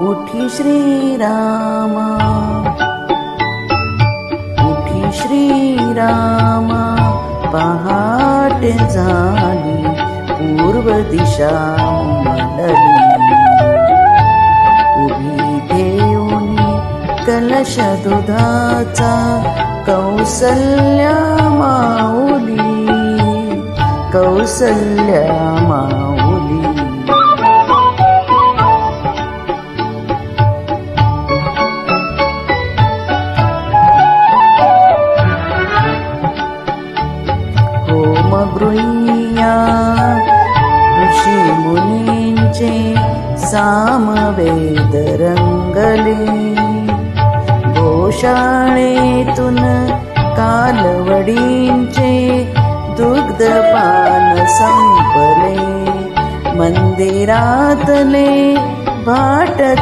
उठी श्रीरामा, उठी श्रीरामा, पहाट झाली पूर्व दिशा उमलली. उभी ठेवूनी कलश दुधाचा कौसल्या माऊली, कौसल्या माऊली. होमगृह्या ऋषी मुनींचे सामवेद रंगले. गोशाळेतून कालवडींचे दुग्धपान संपले. मंदिरातले भाट